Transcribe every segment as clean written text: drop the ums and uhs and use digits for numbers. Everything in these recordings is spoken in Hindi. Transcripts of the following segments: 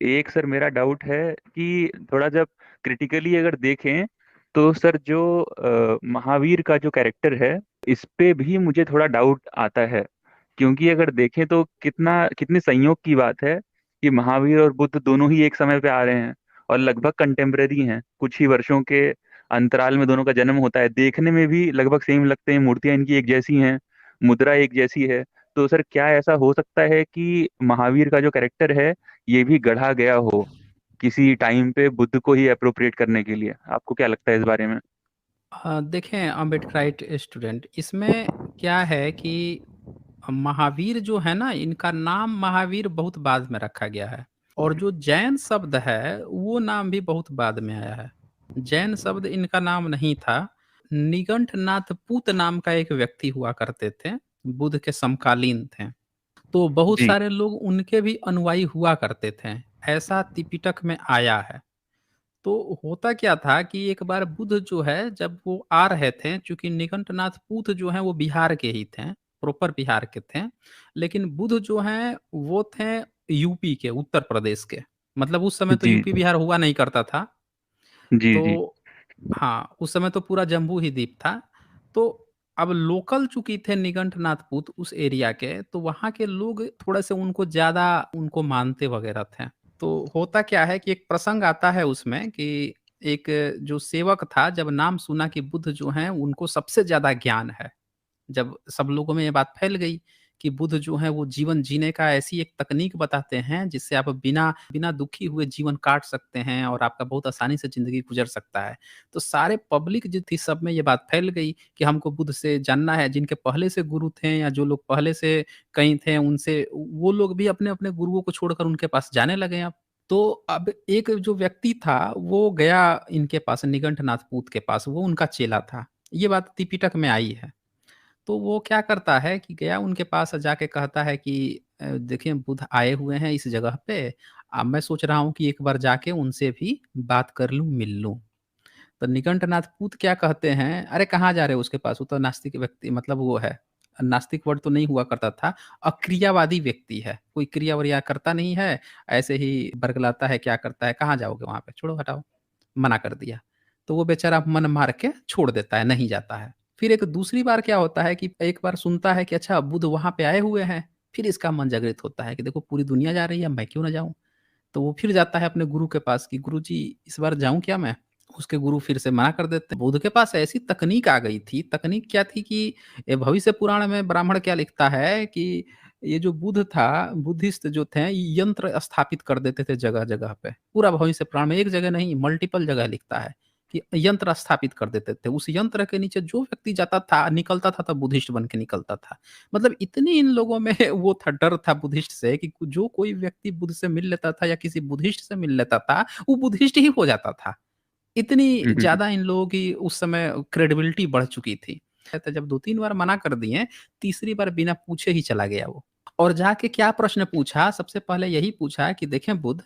एक सर मेरा डाउट है कि थोड़ा जब क्रिटिकली अगर देखें तो सर जो महावीर का जो कैरेक्टर है इस पे भी मुझे थोड़ा डाउट आता है। क्योंकि अगर देखें तो कितने संयोग की बात है कि महावीर और बुद्ध दोनों ही एक समय पे आ रहे हैं और लगभग कंटेम्पररी हैं, कुछ ही वर्षों के अंतराल में दोनों का जन्म होता है। देखने में भी लगभग सेम लगते हैं, मूर्तियां इनकी एक जैसी हैं, मुद्रा एक जैसी है। तो सर क्या ऐसा हो सकता है कि महावीर का जो कैरेक्टर है ये भी गढ़ा गया हो किसी टाइम पे बुद्ध को ही अप्रोप्रिएट करने के लिए? आपको क्या लगता है इस बारे में? देखें अम्बेडकराइट स्टूडेंट, इसमें क्या है कि महावीर जो है ना, इनका नाम महावीर बहुत बाद में रखा गया है। और जो जैन शब्द है वो नाम भी बहुत बाद में आया है। जैन शब्द इनका नाम नहीं था। निगंठनाथ पूत नाम का एक व्यक्ति हुआ करते थे, बुद्ध के समकालीन थे। तो बहुत जी सारे लोग उनके भी अनुयायी हुआ करते थे, ऐसा त्रिपिटक में आया है। तो होता क्या था कि एक बार बुद्ध जो है जब वो आ रहे थे, चूंकि निकंठनाथ पूत जो है वो बिहार के ही थे, प्रॉपर बिहार के थे। लेकिन बुद्ध जो हैं वो थे यूपी के, उत्तर प्रदेश के। मतलब उस समय तो जी यूपी बिहार हुआ नहीं करता था। जी जी तो हाँ, उस समय तो पूरा जम्बू ही द्वीप था। तो अब लोकल चूंकि थे निगंठनाथ पुत उस एरिया के, तो वहाँ के लोग थोड़े से उनको ज्यादा उनको मानते वगैरह थे। तो होता क्या है कि एक प्रसंग आता है उसमें कि एक जो सेवक था, जब नाम सुना कि बुद्ध जो हैं उनको सबसे ज्यादा ज्ञान है, जब सब लोगों में ये बात फैल गई कि बुद्ध जो है वो जीवन जीने का ऐसी एक तकनीक बताते हैं जिससे आप बिना बिना दुखी हुए जीवन काट सकते हैं और आपका बहुत आसानी से जिंदगी गुजर सकता है। तो सारे पब्लिक जो थी सब में ये बात फैल गई कि हमको बुद्ध से जानना है। जिनके पहले से गुरु थे या जो लोग पहले से कहीं थे उनसे, वो लोग भी अपने अपने गुरुओं को छोड़कर उनके पास जाने लगे। अब तो अब एक जो व्यक्ति था वो गया इनके पास, निगंठनाथ पूत के पास, वो उनका चेला था। ये बात त्रिपिटक में आई है। तो वो क्या करता है कि गया उनके पास और जाके कहता है कि देखिए बुद्ध आए हुए हैं इस जगह पे। अब मैं सोच रहा हूँ कि एक बार जाके उनसे भी बात कर लूँ, मिल लूँ। तो निकंठनाथ पूत क्या कहते हैं, अरे कहाँ जा रहे हो उसके पास, वो तो नास्तिक व्यक्ति, मतलब वो है, नास्तिक वर्ड तो नहीं हुआ करता था, अक्रियावादी व्यक्ति है, कोई क्रिया वरिया करता नहीं है, ऐसे ही बरगलाता है, क्या करता है, कहाँ जाओगे वहां पे, छोड़ो हटाओ, मना कर दिया। तो वो बेचारा मन मार के छोड़ देता है, नहीं जाता है। फिर एक दूसरी बार क्या होता है कि एक बार सुनता है कि अच्छा बुद्ध वहां पे आए हुए हैं। फिर इसका मन जागृत होता है कि देखो पूरी दुनिया जा रही है, मैं क्यों ना जाऊं। तो वो फिर जाता है अपने गुरु के पास कि गुरु जी इस बार जाऊं क्या मैं। उसके गुरु फिर से मना कर देते हैं। बुद्ध के पास ऐसी तकनीक आ गई थी। तकनीक क्या थी कि ये भविष्य पुराण में ब्राह्मण क्या लिखता है कि ये जो बुद्ध था, बुद्धिस्ट जो थे, ये यंत्र स्थापित कर देते थे जगह जगह पे। पूरा भविष्य पुराण में एक जगह नहीं, मल्टीपल जगह लिखता है कि यंत्र स्थापित कर देते थे। उस यंत्र के नीचे जो व्यक्ति जाता था, निकलता था, तब बुद्धिस्ट बन के निकलता था। मतलब इतनी इन लोगों में वो था, डर था बुद्धिस्ट से कि जो कोई व्यक्ति बुद्ध से मिल लेता था या किसी बुद्धिस्ट से मिल लेता था, वो बुद्धिस्ट ही हो जाता था। इतनी हम्म। ज़्यादा इन लोगों की उस समय क्रेडिबिलिटी बढ़ चुकी थी। तो जब 2-3 बार मना कर दिए, तीसरी बार बिना पूछे ही चला गया वो। और जाके क्या प्रश्न पूछा, सबसे पहले यही पूछा कि देखें बुद्ध,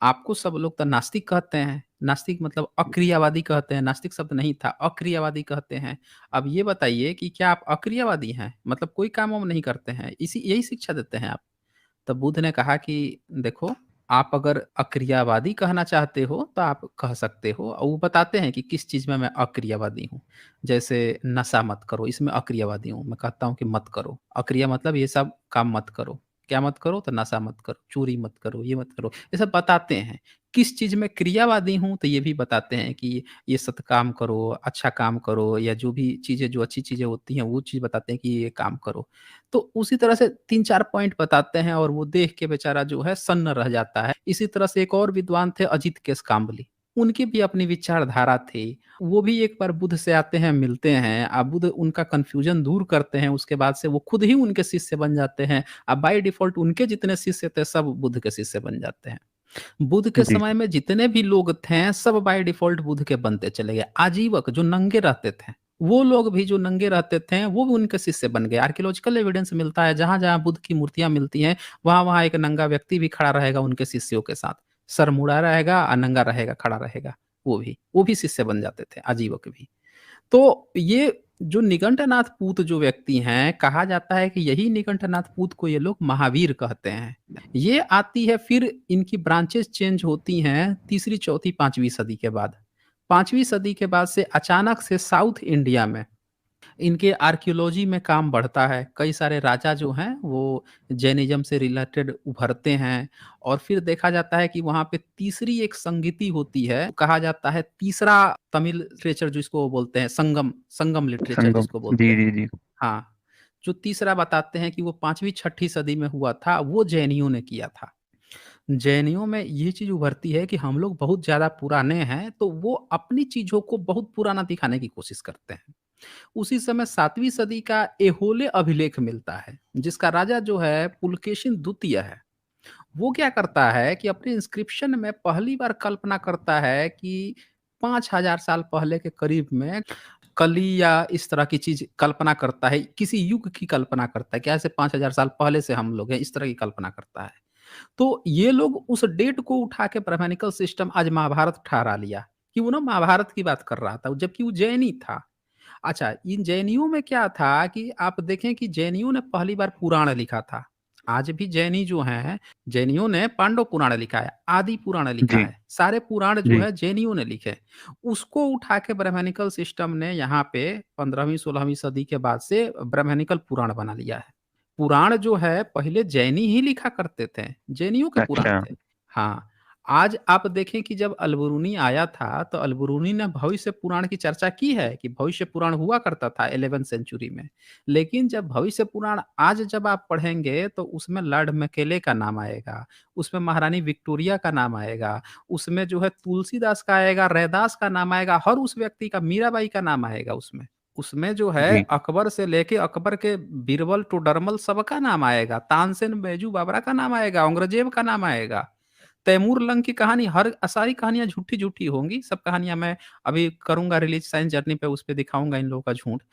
आपको सब लोग तो नास्तिक कहते हैं। नास्तिक मतलब अक्रियावादी कहते हैं, नास्तिक शब्द नहीं था, अक्रियावादी कहते हैं। अब ये बताइए कि क्या आप अक्रियावादी हैं? मतलब कोई काम-वाम नहीं करते हैं, इसी यही शिक्षा देते हैं आप? तब बुद्ध ने कहा कि देखो, आप अगर अक्रियावादी कहना चाहते हो तो आप कह सकते हो, और वो बताते हैं कि किस चीज़ में मैं अक्रियावादी हूँ। जैसे नशा मत करो, इसमें अक्रियावादी हूँ। मैं कहता हूँ कि मत करो। अक्रिया मतलब ये सब काम मत करो। क्या मत करो? तो नशा मत करो, चोरी मत करो, ये मत करो। ये सब बताते हैं। किस चीज़ में क्रियावादी हूँ तो ये भी बताते हैं कि ये सत काम करो, अच्छा काम करो, या जो भी चीज़ें जो अच्छी चीज़ें होती हैं वो चीज़ बताते हैं कि ये काम करो। तो उसी तरह से 3-4 पॉइंट बताते हैं और वो देख के बेचारा जो है सन्न रह जाता है। इसी तरह से एक और विद्वान थे अजित केशकाम्बली, उनकी भी अपनी विचारधारा थी। वो भी एक बार बुद्ध से आते हैं, मिलते हैं, अब बुद्ध उनका कन्फ्यूजन दूर करते हैं, उसके बाद से वो खुद ही उनके शिष्य बन जाते हैं। अब बाय डिफ़ॉल्ट उनके जितने शिष्य थे सब बुद्ध के शिष्य बन जाते हैं। बुद्ध के जी समय में जितने भी लोग थे सब बाय डिफ़ॉल्ट बुद्ध के बनते चले गए। आजीवक जो नंगे रहते थे, वो लोग भी जो नंगे रहते थे, वो भी उनके शिष्य बन गए। आर्कियोलॉजिकल एविडेंस मिलता है, जहाँ-जहाँ बुद्ध की मूर्तियाँ मिलती हैं, वहाँ-वहाँ एक नंगा व्यक्ति भी खड़ा रहेगा उनके शिष्यों के साथ। सर मुड़ा रहेगा और नंगा रहेगा, खड़ा रहेगा वो भी। वो भी शिष्य बन जाते थे, आजीवक भी। तो ये जो निगंठनाथ पूत जो व्यक्ति हैं, कहा जाता है कि यही निगंठनाथ पूत को ये लोग महावीर कहते हैं। ये आती है, फिर इनकी ब्रांचेस चेंज होती हैं तीसरी, चौथी, पांचवी सदी के बाद। पांचवी सदी के बाद से अचानक से साउथ इंडिया में इनके आर्कियोलॉजी में काम बढ़ता है। कई सारे राजा जो हैं वो जैनिज्म से रिलेटेड उभरते हैं, और फिर देखा जाता है कि वहाँ पे तीसरी एक संगीति होती है, कहा जाता है तीसरा तमिल लिटरेचर जिसको वो बोलते हैं, संगम संगम लिटरेचर संगम। जिसको बोलते जी हैं। जी जी। हाँ, जो तीसरा बताते हैं कि वो पांचवी छठी सदी में हुआ था, वो जैनियों ने किया था। जैनियों में ये चीज उभरती है कि हम लोग बहुत ज्यादा पुराने हैं, तो वो अपनी चीजों को बहुत पुराना दिखाने की कोशिश करते हैं। उसी समय सातवीं सदी का एहोले अभिलेख मिलता है, जिसका राजा जो है पुलकेशिन द्वितीय है। वो क्या करता है कि अपने इंस्क्रिप्शन में पहली बार कल्पना करता है कि 5000 साल पहले के करीब में कली या इस तरह की चीज कल्पना करता है, किसी युग की कल्पना करता है, कैसे 5000 साल पहले से हम लोग हैं, इस तरह की कल्पना करता है। तो ये लोग उस डेट को उठा के ब्राह्मणिकल सिस्टम आज महाभारत ठहरा लिया, कि वो ना महाभारत की बात कर रहा था, जबकि वो जैनी था। अच्छा, इन जैनियों में क्या था कि आप देखें कि जैनियों ने पहली बार पुराण लिखा था। आज भी जैनी जो हैं, जैनियों ने पांडव पुराण लिखा है, आदि पुराण लिखा जी है, सारे पुराण जो जी है जैनियों ने लिखे। उसको उठा के ब्राह्मणिकल सिस्टम ने यहाँ पे 15वीं 16वीं सदी के बाद से ब्राह्मणिकल पुराण बना लिया है। पुराण जो है पहले जैनी ही लिखा करते थे, जैनियों के पुराण अच्छा। थे। हाँ, आज आप देखें कि जब अलबरूनी आया था, तो अलबरूनी ने भविष्य पुराण की चर्चा की है कि भविष्य पुराण हुआ करता था 11वीं सेंचुरी में। लेकिन जब भविष्य पुराण आज जब आप पढ़ेंगे, तो उसमें लॉर्ड मैकेले का नाम आएगा, उसमें महारानी विक्टोरिया का नाम आएगा, उसमें जो है तुलसीदास का आएगा, रैदास का नाम आएगा, हर उस व्यक्ति का, मीराबाई का नाम आएगा उसमें। उसमें जो है जी अकबर से लेके अकबर के बीरबल टोडरमल सबका नाम आएगा, तानसेन बैजू बाबरा का नाम आएगा, औरंगजेब का नाम आएगा। तैमूर लंग की कहानी, हर सारी कहानियाँ झूठी-झूठी होंगी, सब कहानियाँ मैं अभी करूँगा रिलीज़ साइंस जर्नी पे, उस पे दिखाऊँगा इन लोगों का झूठ।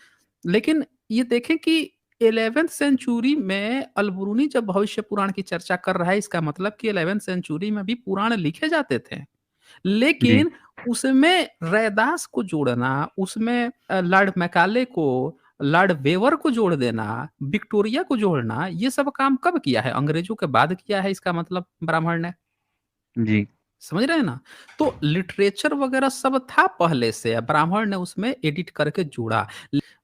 लेकिन ये देखें कि 11th सेंचुरी में अल-बरूनी जब भविष्य पुराण की चर्चा कर रहा है, इसका मतलब कि 11th सेंचुरी में भी पुराण लिखे जाते थे। जी लेकिन उसमें रैदास को जोड़ना, उसमें लॉर्ड मैकाले को, लॉर्ड वेवर को जोड़ देना, विक्टोरिया को जोड़ना, ये सब काम कब किया है? अंग्रेजों के बाद किया है, इसका मतलब ब्राह्मण ने। जी समझ रहे हैं ना? तो लिटरेचर वगैरह सब था पहले से, ब्राह्मण ने उसमें एडिट करके जोड़ा।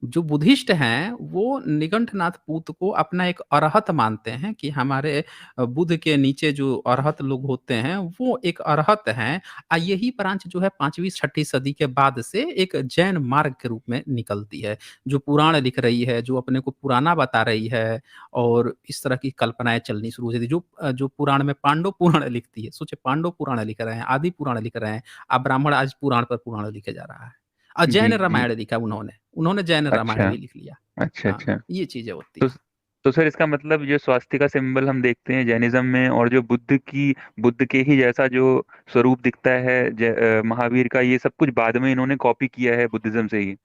जो बुद्धिस्ट हैं, वो निगंठनाथ पूत को अपना एक अरहत मानते हैं कि हमारे बुद्ध के नीचे जो अरहत लोग होते हैं, वो एक अरहत हैं। यही ब्रांच जो है 5वीं 6ठी सदी के बाद से एक जैन मार्ग के रूप में निकलती है, जो पुराण लिख रही है, जो अपने को पुराना बता रही है, और इस तरह की कल्पनाएँ चलनी शुरू हो जाती है। जो पुराण में पांडव पुराण लिखती है, सोचिए पांडव पुराण लिख रहे हैं, आदि पुराण लिख रहे हैं, अब ब्राह्मण आज पुराण पर पुराण लिखे जा रहा है। जी जैन जी। रामायण लिखा उन्होंने, उन्होंने जैन रामायण अच्छा भी लिख लिया। अच्छा हाँ, अच्छा। ये चीज़ें होती तो हैं। तो सर इसका मतलब जो स्वास्तिका सिंबल हम देखते हैं जैनिज्म में, और जो बुद्ध के ही जैसा जो स्वरूप दिखता है महावीर का, ये सब कुछ बाद में इन्होंने कॉपी किया है बुद्धिज्म से ही।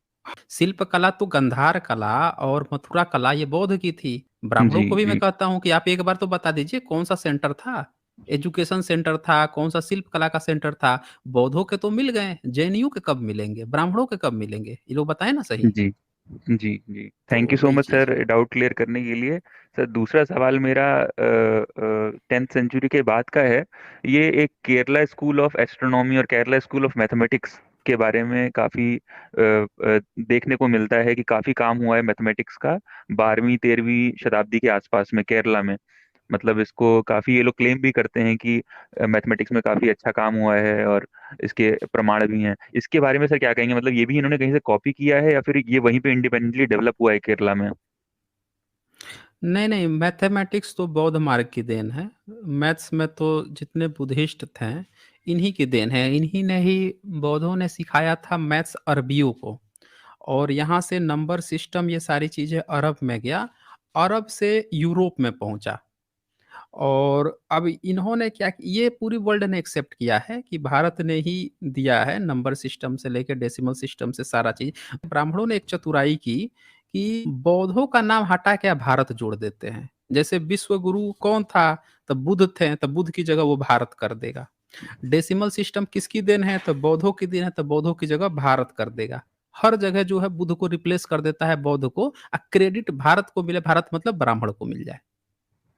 शिल्प कला तो गंधार कला और मथुरा कला ये बौद्ध की थी। जी ब्राह्मणों को भी मैं जी कहता हूँ कि आप एक बार तो बता दीजिए कौन-सा सेंटर था? एजुकेशन सेंटर था, कौन-सा शिल्प कला का सेंटर था? बौद्धों के तो मिल गए, जैनियों के कब मिलेंगे? ब्राह्मणों के कब मिलेंगे? ये लोग बताएँ ना सही। जी जी जी। तो थैंक यू सो वही मच चीज़ सर है। डाउट क्लियर करने के लिए। सर दूसरा सवाल मेरा 10th सेंचुरी के बाद का है। ये एक केरला स्कूल ऑफ एस्ट्रोनॉमी और केरला स्कूल ऑफ मैथमेटिक्स के बारे में काफ़ी देखने को मिलता है कि काफ़ी काम हुआ है मैथमेटिक्स का 12वीं 13वीं शताब्दी के आसपास में केरला में। मतलब इसको काफ़ी ये लोग क्लेम भी करते हैं कि मैथमेटिक्स में काफ़ी अच्छा काम हुआ है, और इसके प्रमाण भी हैं। इसके बारे में सर क्या कहेंगे? मतलब ये भी इन्होंने कहीं से कॉपी किया है या फिर ये वहीं पे इंडिपेंडेंटली डेवलप हुआ है केरला में? नहीं, नहीं, मैथमेटिक्स तो बौद्ध मार्ग की देन है। मैथ्स में तो जितने बुद्धिस्ट थे, इन्हीं की देन है। इन्हीं ने ही, बौद्धों ने सिखाया था मैथ्स अरबियों को, और यहाँ से नंबर सिस्टम ये सारी चीज़ें अरब में गया, अरब से यूरोप में पहुँचा। और अब इन्होंने क्या, ये पूरी वर्ल्ड ने एक्सेप्ट किया है कि भारत ने ही दिया है, नंबर सिस्टम से लेके डेसिमल सिस्टम से सारा चीज़। ब्राह्मणों ने एक चतुराई की कि बौद्धों का नाम हटा के भारत जोड़ देते हैं। जैसे विश्व गुरु कौन था? तब बुद्ध थे, तब बुद्ध की जगह वो भारत कर देगा। डेसिमल सिस्टम किसकी देन है? तो बौद्धों की देन है, तो बौद्धों की जगह भारत कर देगा। हर जगह जो है बुद्ध को रिप्लेस कर देता है बौद्ध को, क्रेडिट भारत को मिले, भारत मतलब ब्राह्मण को मिल जाए।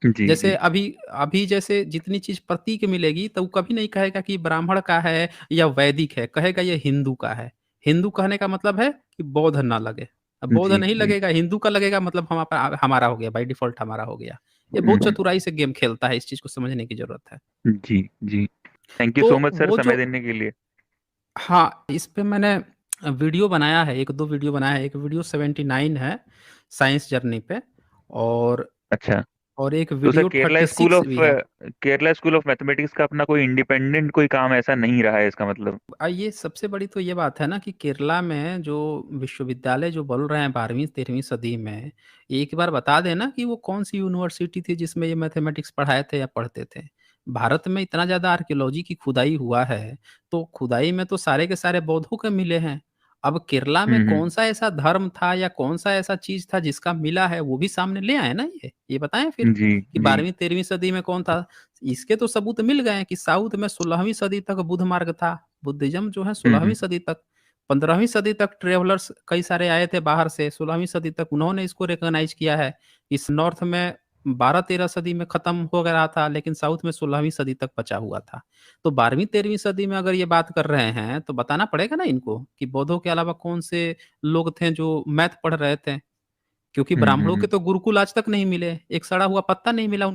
जी, जैसे जी। अभी अभी जैसे जितनी चीज़ प्रतीक मिलेगी, तो वो कभी नहीं कहेगा कि ब्राह्मण का है या वैदिक है, कहेगा ये हिंदू का है। हिंदू कहने का मतलब है कि बौद्ध ना लगे। अब बौद्ध जी, नहीं जी। लगेगा, हिंदू का लगेगा, मतलब हमारा हो गया, बाय डिफ़ॉल्ट हमारा हो गया। ये हुँ, बहुत हुँ। चतुराई से गेम खेलता है, इस चीज़ को समझने की ज़रूरत है। जी, जी। थैंक यू तो सो मच सर वो जो समय देने के लिए। हाँ, इस पे मैंने वीडियो बनाया है, 1-2 वीडियो बनाया है। एक वीडियो 79 है, साइंस जर्नी पे, और अच्छा। एक तो सर वीडियो 36 भी है। केरला स्कूल ऑफ मैथमेटिक्स का अपना कोई इंडिपेंडेंट कोई काम ऐसा नहीं रहा है इसका मतलब? ये सबसे बड़ी तो ये बात है ना कि केरला में जो विश्वविद्यालय जो बोल रहे हैं 12वीं-13वीं सदी में, एक बार बता दें ना कि वो कौन-सी यूनिवर्सिटी थी जिसमें ये मैथमेटिक्स पढ़ाए थे या पढ़ते थे। भारत में इतना ज़्यादा आर्कियोलॉजी की खुदाई हुआ है, तो खुदाई में तो सारे के सारे बौद्धों के मिले हैं। अब केरला में हुँ, हुँ। कौन-सा ऐसा धर्म था या कौन-सा ऐसा चीज़ था जिसका मिला है, वो भी सामने ले आएँ ना ये। ये बताएँ फिर जी, कि जी। 12वीं-13वीं सदी में कौन था? इसके तो सबूत मिल गए हैं कि साउथ में 16वीं सदी तक बुद्ध मार्ग था। बुद्धिज़्म जो है हुँ, 16वीं हुँ। सदी तक, 15वीं सदी तक ट्रैवलर्स कई सारे आए थे बाहर से, 16वीं सदी तक उन्होंने इसको रिकॉग्नाइज़ किया है। इस नॉर्थ में 12-13 सदी में खत्म हो गया था, लेकिन साउथ में 16वीं सदी तक बचा हुआ था। तो 12वीं-13वीं सदी में अगर ये बात कर रहे हैं, तो बताना पड़ेगा ना इनको कि बौद्धों के अलावा कौन से लोग थे जो मैथ पढ़ रहे थे? क्योंकि हुँ, हुँ, ब्राह्मणों के हुँ। तो गुरुकुल आज तक नहीं मिले, एक सड़ा हुआ पत्ता नहीं मिला